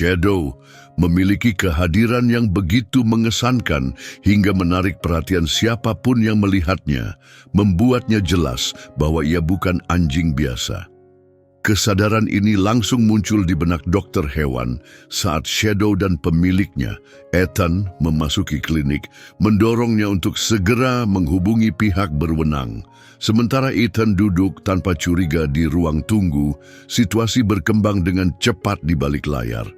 Shadow memiliki kehadiran yang begitu mengesankan hingga menarik perhatian siapapun yang melihatnya, membuatnya jelas bahwa ia bukan anjing biasa. Kesadaran ini langsung muncul di benak dokter hewan saat Shadow dan pemiliknya, Ethan, memasuki klinik, mendorongnya untuk segera menghubungi pihak berwenang. Sementara Ethan duduk tanpa curiga di ruang tunggu, situasi berkembang dengan cepat di balik layar.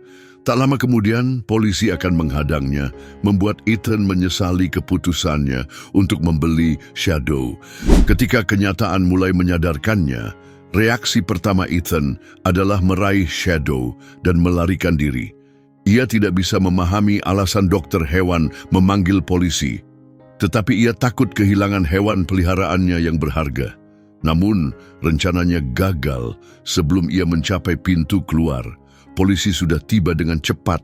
Tak lama kemudian, polisi akan menghadangnya, membuat Ethan menyesali keputusannya untuk membeli Shadow. Ketika kenyataan mulai menyadarkannya, reaksi pertama Ethan adalah meraih Shadow dan melarikan diri. Ia tidak bisa memahami alasan dokter hewan memanggil polisi, tetapi ia takut kehilangan hewan peliharaannya yang berharga. Namun, rencananya gagal sebelum ia mencapai pintu keluar. Polisi sudah tiba dengan cepat,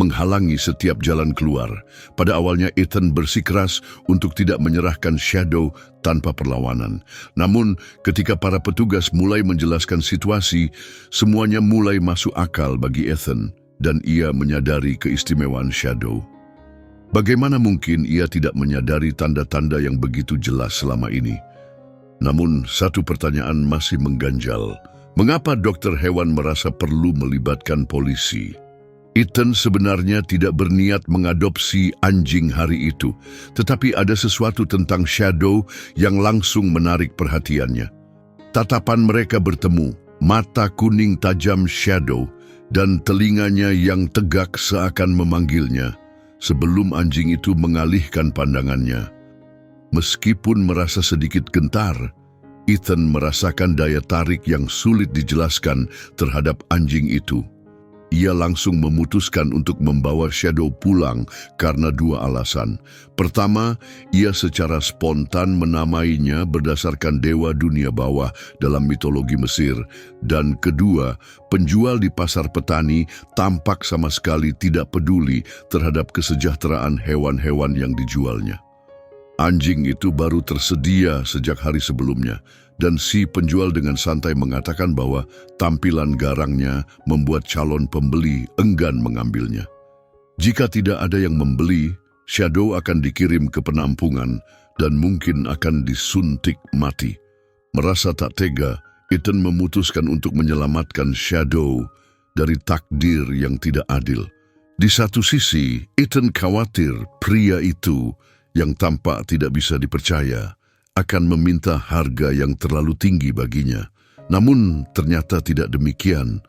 menghalangi setiap jalan keluar. Pada awalnya Ethan bersikeras untuk tidak menyerahkan Shadow tanpa perlawanan. Namun, ketika para petugas mulai menjelaskan situasi, semuanya mulai masuk akal bagi Ethan dan ia menyadari keistimewaan Shadow. Bagaimana mungkin ia tidak menyadari tanda-tanda yang begitu jelas selama ini? Namun, satu pertanyaan masih mengganjal. Mengapa dokter hewan merasa perlu melibatkan polisi? Ethan sebenarnya tidak berniat mengadopsi anjing hari itu, tetapi ada sesuatu tentang Shadow yang langsung menarik perhatiannya. Tatapan mereka bertemu, mata kuning tajam Shadow dan telinganya yang tegak seakan memanggilnya, sebelum anjing itu mengalihkan pandangannya. Meskipun merasa sedikit gentar, Ethan merasakan daya tarik yang sulit dijelaskan terhadap anjing itu. Ia langsung memutuskan untuk membawa Shadow pulang karena dua alasan. Pertama, ia secara spontan menamainya berdasarkan dewa dunia bawah dalam mitologi Mesir. Dan kedua, penjual di pasar petani tampak sama sekali tidak peduli terhadap kesejahteraan hewan-hewan yang dijualnya. Anjing itu baru tersedia sejak hari sebelumnya, dan si penjual dengan santai mengatakan bahwa tampilan garangnya membuat calon pembeli enggan mengambilnya. Jika tidak ada yang membeli, Shadow akan dikirim ke penampungan dan mungkin akan disuntik mati. Merasa tak tega, Ethan memutuskan untuk menyelamatkan Shadow dari takdir yang tidak adil. Di satu sisi, Ethan khawatir pria itu yang tampak tidak bisa dipercaya akan meminta harga yang terlalu tinggi baginya. Namun ternyata tidak demikian.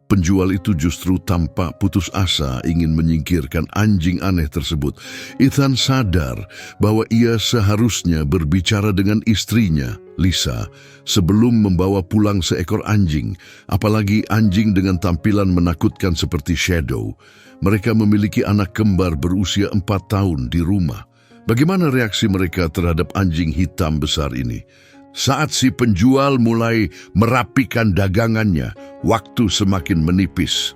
Penjual itu justru tampak putus asa ingin menyingkirkan anjing aneh tersebut. Ethan sadar bahwa ia seharusnya berbicara dengan istrinya, Lisa, sebelum membawa pulang seekor anjing, apalagi anjing dengan tampilan menakutkan seperti Shadow. Mereka memiliki anak kembar berusia 4 tahun di rumah. Bagaimana reaksi mereka terhadap anjing hitam besar ini? Saat si penjual mulai merapikan dagangannya, waktu semakin menipis.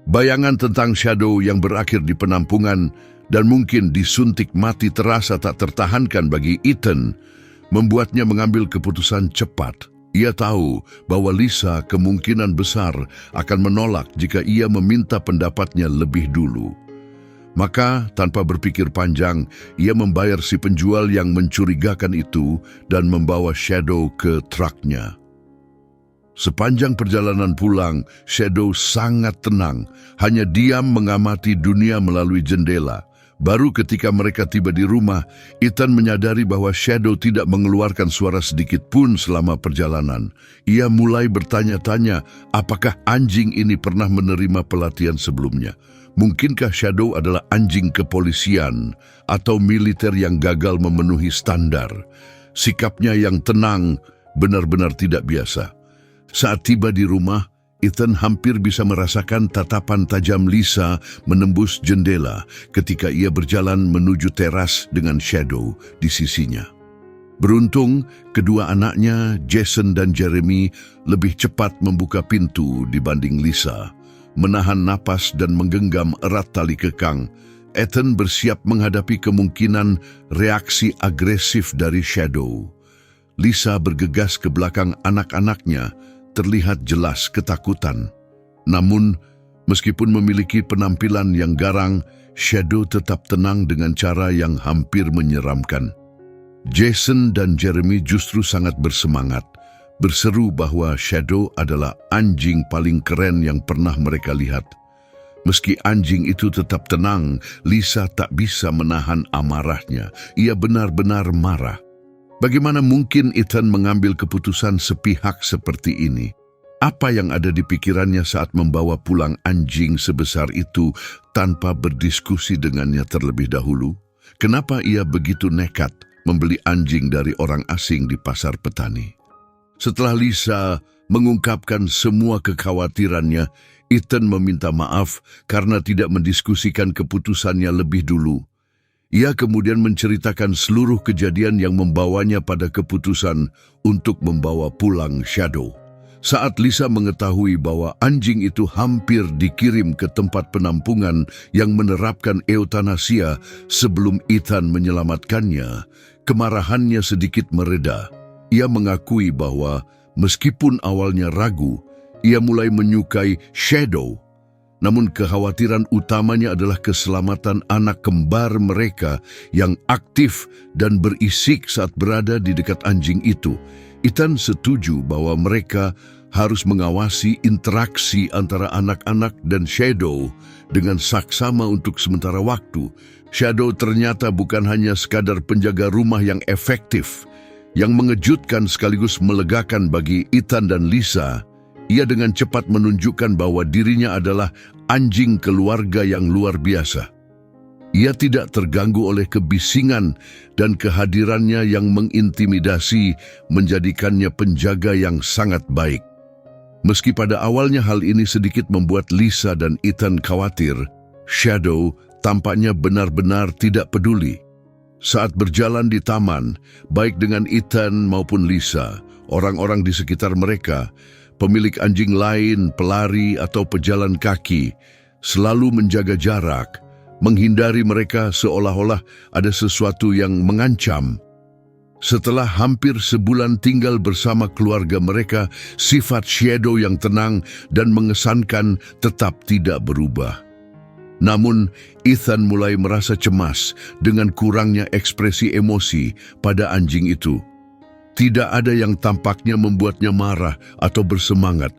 Bayangan tentang Shadow yang berakhir di penampungan dan mungkin disuntik mati terasa tak tertahankan bagi Ethan, membuatnya mengambil keputusan cepat. Ia tahu bahwa Lisa kemungkinan besar akan menolak jika ia meminta pendapatnya lebih dulu. Maka, tanpa berpikir panjang, ia membayar si penjual yang mencurigakan itu dan membawa Shadow ke truknya. Sepanjang perjalanan pulang, Shadow sangat tenang, hanya diam mengamati dunia melalui jendela. Baru ketika mereka tiba di rumah, Ethan menyadari bahwa Shadow tidak mengeluarkan suara sedikit pun selama perjalanan. Ia mulai bertanya-tanya apakah anjing ini pernah menerima pelatihan sebelumnya. Mungkinkah Shadow adalah anjing kepolisian atau militer yang gagal memenuhi standar? Sikapnya yang tenang benar-benar tidak biasa. Saat tiba di rumah, Ethan hampir bisa merasakan tatapan tajam Lisa menembus jendela ketika ia berjalan menuju teras dengan Shadow di sisinya. Beruntung, kedua anaknya, Jason dan Jeremy, lebih cepat membuka pintu dibanding Lisa. Menahan napas dan menggenggam erat tali kekang, Ethan bersiap menghadapi kemungkinan reaksi agresif dari Shadow. Lisa bergegas ke belakang anak-anaknya, terlihat jelas ketakutan. Namun, Meskipun memiliki penampilan yang garang, Shadow tetap tenang dengan cara yang hampir menyeramkan. Jason dan Jeremy justru sangat bersemangat, berseru bahwa Shadow adalah anjing paling keren yang pernah mereka lihat. Meski anjing itu tetap tenang, Lisa tak bisa menahan amarahnya. Ia benar-benar marah. Bagaimana mungkin Ethan mengambil keputusan sepihak seperti ini? Apa yang ada di pikirannya saat membawa pulang anjing sebesar itu tanpa berdiskusi dengannya terlebih dahulu? Kenapa ia begitu nekat membeli anjing dari orang asing di pasar petani? Setelah Lisa mengungkapkan semua kekhawatirannya, Ethan meminta maaf karena tidak mendiskusikan keputusannya lebih dulu. Ia kemudian menceritakan seluruh kejadian yang membawanya pada keputusan untuk membawa pulang Shadow. Saat Lisa mengetahui bahwa anjing itu hampir dikirim ke tempat penampungan yang menerapkan eutanasia sebelum Ethan menyelamatkannya, kemarahannya sedikit mereda. Ia mengakui bahwa meskipun awalnya ragu, ia mulai menyukai Shadow. Namun kekhawatiran utamanya adalah keselamatan anak kembar mereka yang aktif dan berisik saat berada di dekat anjing itu. Ethan setuju bahwa mereka harus mengawasi interaksi antara anak-anak dan Shadow dengan saksama untuk sementara waktu. Shadow ternyata bukan hanya sekadar penjaga rumah yang efektif. Yang mengejutkan sekaligus melegakan bagi Ethan dan Lisa, ia dengan cepat menunjukkan bahwa dirinya adalah anjing keluarga yang luar biasa. Ia tidak terganggu oleh kebisingan dan kehadirannya yang mengintimidasi menjadikannya penjaga yang sangat baik. Meski pada awalnya hal ini sedikit membuat Lisa dan Ethan khawatir, Shadow tampaknya benar-benar tidak peduli. Saat berjalan di taman, baik dengan Ethan maupun Lisa, orang-orang di sekitar mereka, pemilik anjing lain, pelari atau pejalan kaki, selalu menjaga jarak, menghindari mereka seolah-olah ada sesuatu yang mengancam. Setelah hampir sebulan tinggal bersama keluarga mereka, sifat Shadow yang tenang dan mengesankan tetap tidak berubah. Namun, Ethan mulai merasa cemas dengan kurangnya ekspresi emosi pada anjing itu. Tidak ada yang tampaknya membuatnya marah atau bersemangat.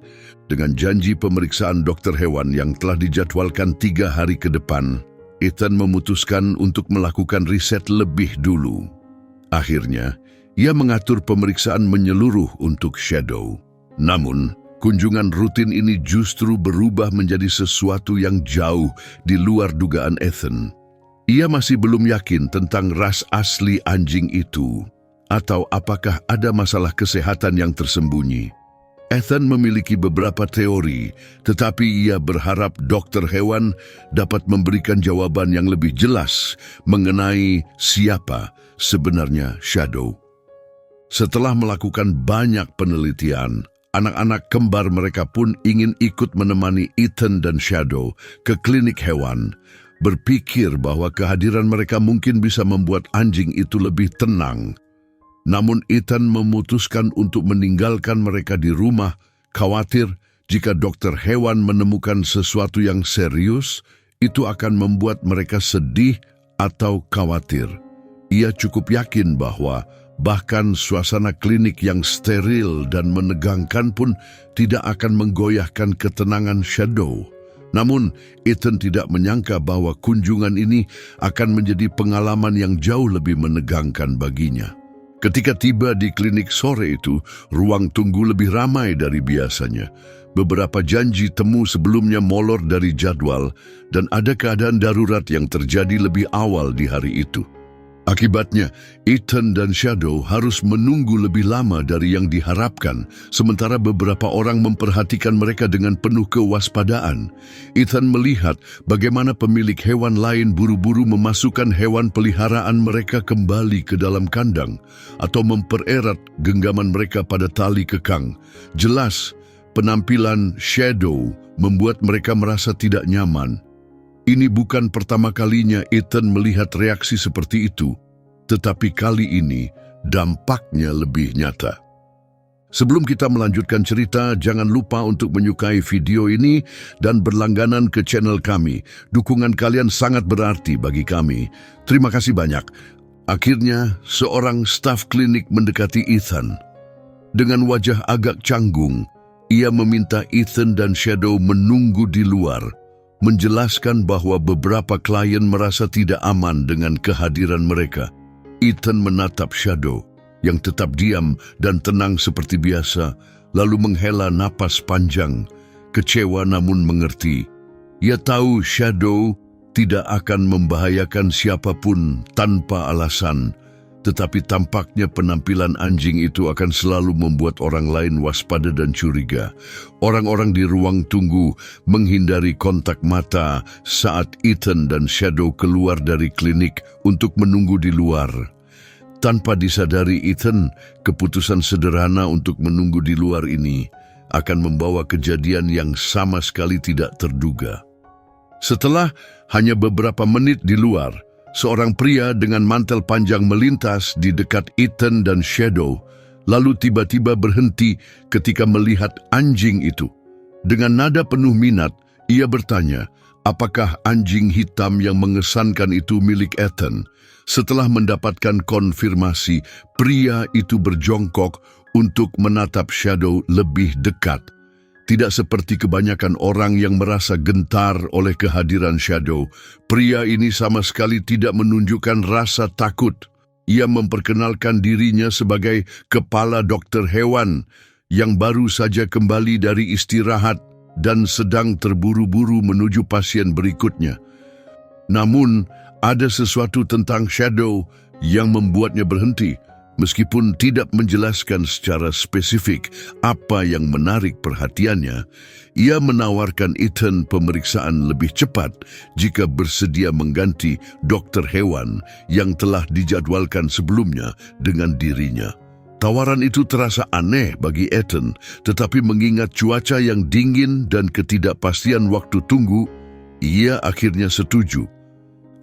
Dengan janji pemeriksaan dokter hewan yang telah dijadwalkan 3 hari ke depan, Ethan memutuskan untuk melakukan riset lebih dulu. Akhirnya, ia mengatur pemeriksaan menyeluruh untuk Shadow. Namun, kunjungan rutin ini justru berubah menjadi sesuatu yang jauh di luar dugaan Ethan. Ia masih belum yakin tentang ras asli anjing itu, atau apakah ada masalah kesehatan yang tersembunyi. Ethan memiliki beberapa teori, tetapi ia berharap dokter hewan dapat memberikan jawaban yang lebih jelas mengenai siapa sebenarnya Shadow. Setelah melakukan banyak penelitian, anak-anak kembar mereka pun ingin ikut menemani Ethan dan Shadow ke klinik hewan, berpikir bahwa kehadiran mereka mungkin bisa membuat anjing itu lebih tenang. Namun Ethan memutuskan untuk meninggalkan mereka di rumah, khawatir jika dokter hewan menemukan sesuatu yang serius, itu akan membuat mereka sedih atau khawatir. Ia cukup yakin bahwa bahkan suasana klinik yang steril dan menegangkan pun tidak akan menggoyahkan ketenangan Shadow. Namun, Ethan tidak menyangka bahwa kunjungan ini akan menjadi pengalaman yang jauh lebih menegangkan baginya. Ketika tiba di klinik sore itu, ruang tunggu lebih ramai dari biasanya. Beberapa janji temu sebelumnya molor dari jadwal dan ada keadaan darurat yang terjadi lebih awal di hari itu. Akibatnya, Ethan dan Shadow harus menunggu lebih lama dari yang diharapkan, sementara beberapa orang memperhatikan mereka dengan penuh kewaspadaan. Ethan melihat bagaimana pemilik hewan lain buru-buru memasukkan hewan peliharaan mereka kembali ke dalam kandang atau mempererat genggaman mereka pada tali kekang. Jelas, penampilan Shadow membuat mereka merasa tidak nyaman. Ini bukan pertama kalinya Ethan melihat reaksi seperti itu, tetapi kali ini dampaknya lebih nyata. Sebelum kita melanjutkan cerita, jangan lupa untuk menyukai video ini dan berlangganan ke channel kami. Dukungan kalian sangat berarti bagi kami. Terima kasih banyak. Akhirnya, seorang staf klinik mendekati Ethan. Dengan wajah agak canggung, ia meminta Ethan dan Shadow menunggu di luar, menjelaskan bahwa beberapa klien merasa tidak aman dengan kehadiran mereka. Ethan menatap Shadow, yang tetap diam dan tenang seperti biasa, lalu menghela napas panjang, kecewa namun mengerti. Ia tahu Shadow tidak akan membahayakan siapapun tanpa alasan, tetapi tampaknya penampilan anjing itu akan selalu membuat orang lain waspada dan curiga. Orang-orang di ruang tunggu menghindari kontak mata saat Ethan dan Shadow keluar dari klinik untuk menunggu di luar. Tanpa disadari Ethan, keputusan sederhana untuk menunggu di luar ini akan membawa kejadian yang sama sekali tidak terduga. Setelah hanya beberapa menit di luar, seorang pria dengan mantel panjang melintas di dekat Ethan dan Shadow, lalu tiba-tiba berhenti ketika melihat anjing itu. Dengan nada penuh minat, ia bertanya, apakah anjing hitam yang mengesankan itu milik Ethan? Setelah mendapatkan konfirmasi, pria itu berjongkok untuk menatap Shadow lebih dekat. Tidak seperti kebanyakan orang yang merasa gentar oleh kehadiran Shadow, pria ini sama sekali tidak menunjukkan rasa takut. Ia memperkenalkan dirinya sebagai kepala dokter hewan yang baru saja kembali dari istirahat dan sedang terburu-buru menuju pasien berikutnya. Namun, ada sesuatu tentang Shadow yang membuatnya berhenti. Meskipun tidak menjelaskan secara spesifik apa yang menarik perhatiannya, ia menawarkan Ethan pemeriksaan lebih cepat jika bersedia mengganti dokter hewan yang telah dijadwalkan sebelumnya dengan dirinya. Tawaran itu terasa aneh bagi Ethan, tetapi mengingat cuaca yang dingin dan ketidakpastian waktu tunggu, ia akhirnya setuju.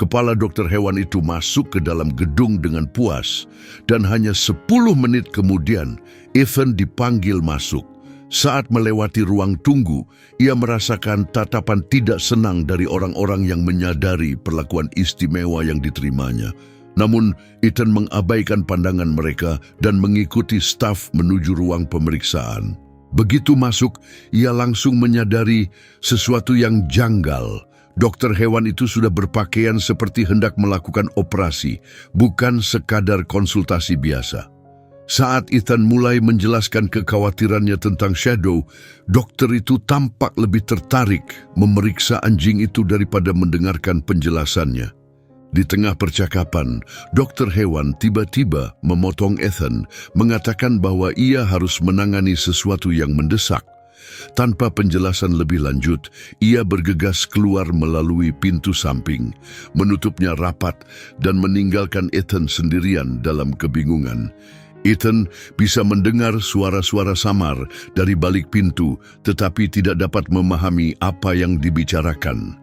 Kepala dokter hewan itu masuk ke dalam gedung dengan puas, dan hanya 10 menit kemudian, Ethan dipanggil masuk. Saat melewati ruang tunggu, ia merasakan tatapan tidak senang dari orang-orang yang menyadari perlakuan istimewa yang diterimanya. Namun, Ethan mengabaikan pandangan mereka dan mengikuti staf menuju ruang pemeriksaan. Begitu masuk, ia langsung menyadari sesuatu yang janggal. Dokter hewan itu sudah berpakaian seperti hendak melakukan operasi, bukan sekadar konsultasi biasa. Saat Ethan mulai menjelaskan kekhawatirannya tentang Shadow, dokter itu tampak lebih tertarik memeriksa anjing itu daripada mendengarkan penjelasannya. Di tengah percakapan, dokter hewan tiba-tiba memotong Ethan, mengatakan bahwa ia harus menangani sesuatu yang mendesak. Tanpa penjelasan lebih lanjut, ia bergegas keluar melalui pintu samping, menutupnya rapat dan meninggalkan Ethan sendirian dalam kebingungan. Ethan bisa mendengar suara-suara samar dari balik pintu, tetapi tidak dapat memahami apa yang dibicarakan.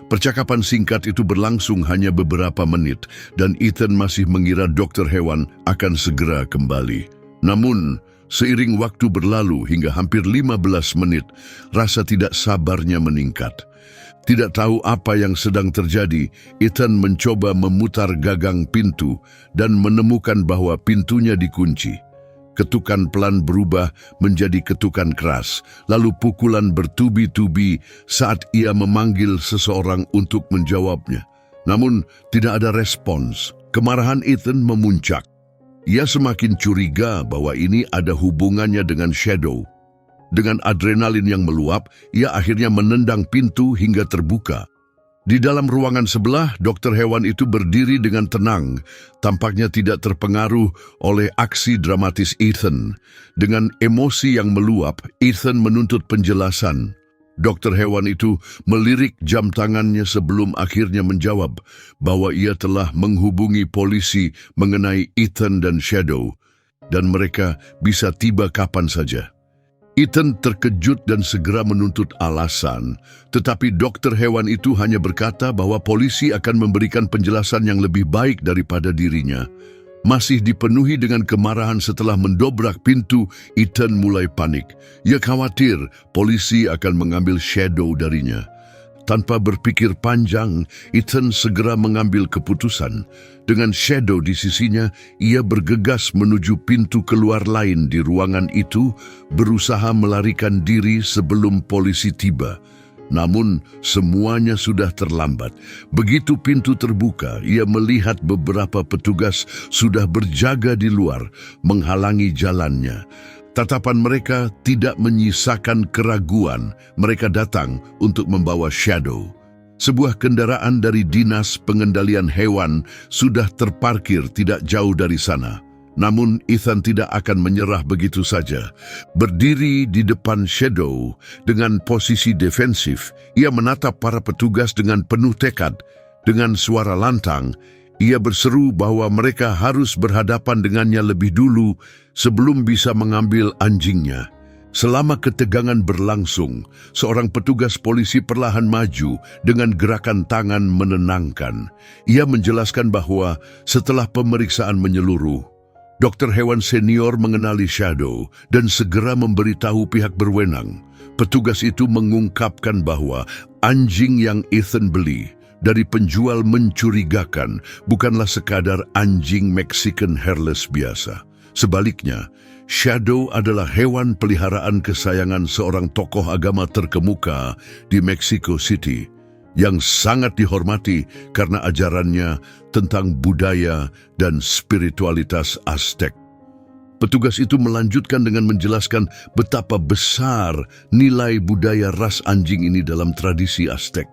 Percakapan singkat itu berlangsung hanya beberapa menit, dan Ethan masih mengira dokter hewan akan segera kembali. Namun, seiring waktu berlalu hingga hampir 15 menit, rasa tidak sabarnya meningkat. Tidak tahu apa yang sedang terjadi, Ethan mencoba memutar gagang pintu dan menemukan bahwa pintunya dikunci. Ketukan pelan berubah menjadi ketukan keras, lalu pukulan bertubi-tubi saat ia memanggil seseorang untuk menjawabnya. Namun, tidak ada respons. Kemarahan Ethan memuncak. Ia semakin curiga bahwa ini ada hubungannya dengan Shadow. Dengan adrenalin yang meluap, ia akhirnya menendang pintu hingga terbuka. Di dalam ruangan sebelah, dokter hewan itu berdiri dengan tenang, tampaknya tidak terpengaruh oleh aksi dramatis Ethan. Dengan emosi yang meluap, Ethan menuntut penjelasan. Dokter hewan itu melirik jam tangannya sebelum akhirnya menjawab bahwa ia telah menghubungi polisi mengenai Ethan dan Shadow, dan mereka bisa tiba kapan saja. Ethan terkejut dan segera menuntut alasan, tetapi dokter hewan itu hanya berkata bahwa polisi akan memberikan penjelasan yang lebih baik daripada dirinya. masih dipenuhi dengan kemarahan setelah mendobrak pintu. Ethan mulai panik. Ia khawatir polisi akan mengambil Shadow darinya. Tanpa berpikir panjang, Ethan segera mengambil keputusan. Dengan Shadow di sisinya, ia bergegas menuju pintu keluar lain di ruangan itu, berusaha melarikan diri sebelum polisi tiba. Namun, semuanya sudah terlambat. Begitu pintu terbuka, ia melihat beberapa petugas sudah berjaga di luar, menghalangi jalannya. Tatapan mereka tidak menyisakan keraguan. Mereka datang untuk membawa Shadow. Sebuah kendaraan dari Dinas Pengendalian Hewan sudah terparkir tidak jauh dari sana. Namun Ethan tidak akan menyerah begitu saja. Berdiri di depan Shadow dengan posisi defensif, ia menatap para petugas dengan penuh tekad. Dengan suara lantang, ia berseru bahwa mereka harus berhadapan dengannya lebih dulu sebelum bisa mengambil anjingnya. Selama ketegangan berlangsung, seorang petugas polisi perlahan maju dengan gerakan tangan menenangkan. Ia menjelaskan bahwa setelah pemeriksaan menyeluruh, dokter hewan senior mengenali Shadow dan segera memberitahu pihak berwenang. Petugas itu mengungkapkan bahwa anjing yang Ethan beli dari penjual mencurigakan bukanlah sekadar anjing Mexican hairless biasa. Sebaliknya, Shadow adalah hewan peliharaan kesayangan seorang tokoh agama terkemuka di Mexico City yang sangat dihormati karena ajarannya tentang budaya dan spiritualitas Aztec. Petugas itu melanjutkan dengan menjelaskan betapa besar nilai budaya ras anjing ini dalam tradisi Aztec.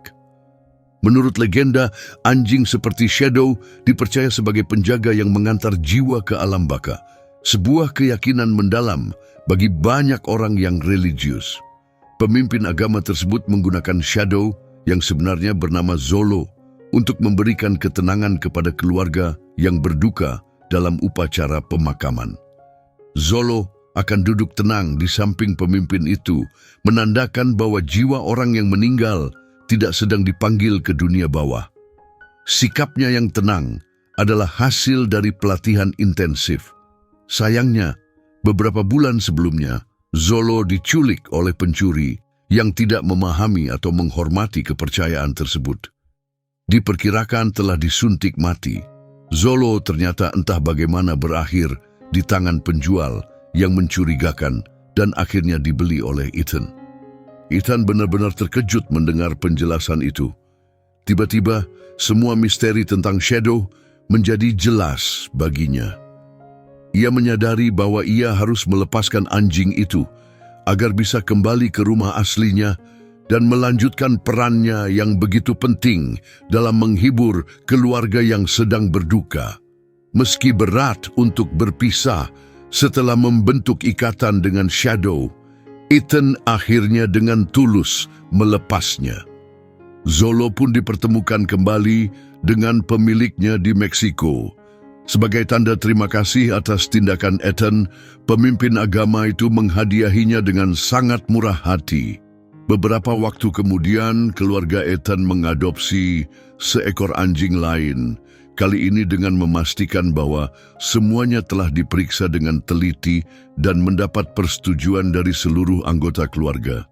Menurut legenda, anjing seperti Shadow dipercaya sebagai penjaga yang mengantar jiwa ke alam baka. Sebuah keyakinan mendalam bagi banyak orang yang religius. Pemimpin agama tersebut menggunakan Shadow yang sebenarnya bernama Zolo untuk memberikan ketenangan kepada keluarga yang berduka dalam upacara pemakaman. Zolo akan duduk tenang di samping pemimpin itu, menandakan bahwa jiwa orang yang meninggal tidak sedang dipanggil ke dunia bawah. Sikapnya yang tenang adalah hasil dari pelatihan intensif. Sayangnya, beberapa bulan sebelumnya, Zolo diculik oleh pencuri yang tidak memahami atau menghormati kepercayaan tersebut. Diperkirakan telah disuntik mati. Zolo ternyata entah bagaimana berakhir di tangan penjual yang mencurigakan dan akhirnya dibeli oleh Ethan. Ethan benar-benar terkejut mendengar penjelasan itu. Tiba-tiba, semua misteri tentang Shadow menjadi jelas baginya. Ia menyadari bahwa ia harus melepaskan anjing itu agar bisa kembali ke rumah aslinya dan melanjutkan perannya yang begitu penting dalam menghibur keluarga yang sedang berduka. Meski berat untuk berpisah setelah membentuk ikatan dengan Shadow, Ethan akhirnya dengan tulus melepasnya. Zolo pun dipertemukan kembali dengan pemiliknya di Meksiko. Sebagai tanda terima kasih atas tindakan Ethan, pemimpin agama itu menghadiahinya dengan sangat murah hati. Beberapa waktu kemudian, keluarga Ethan mengadopsi seekor anjing lain. Kali ini dengan memastikan bahwa semuanya telah diperiksa dengan teliti dan mendapat persetujuan dari seluruh anggota keluarga.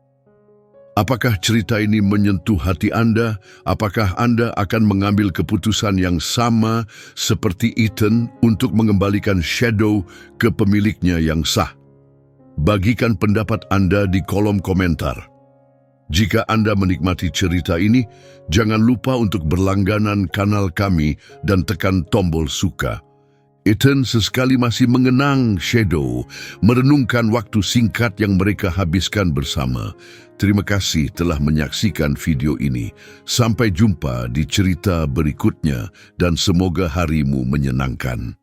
Apakah cerita ini menyentuh hati Anda? Apakah Anda akan mengambil keputusan yang sama seperti Ethan untuk mengembalikan Shadow ke pemiliknya yang sah? Bagikan pendapat Anda di kolom komentar. Jika Anda menikmati cerita ini, jangan lupa untuk berlangganan kanal kami dan tekan tombol suka. Ethan sesekali masih mengenang Shadow, merenungkan waktu singkat yang mereka habiskan bersama. Terima kasih telah menyaksikan video ini. Sampai jumpa di cerita berikutnya dan semoga harimu menyenangkan.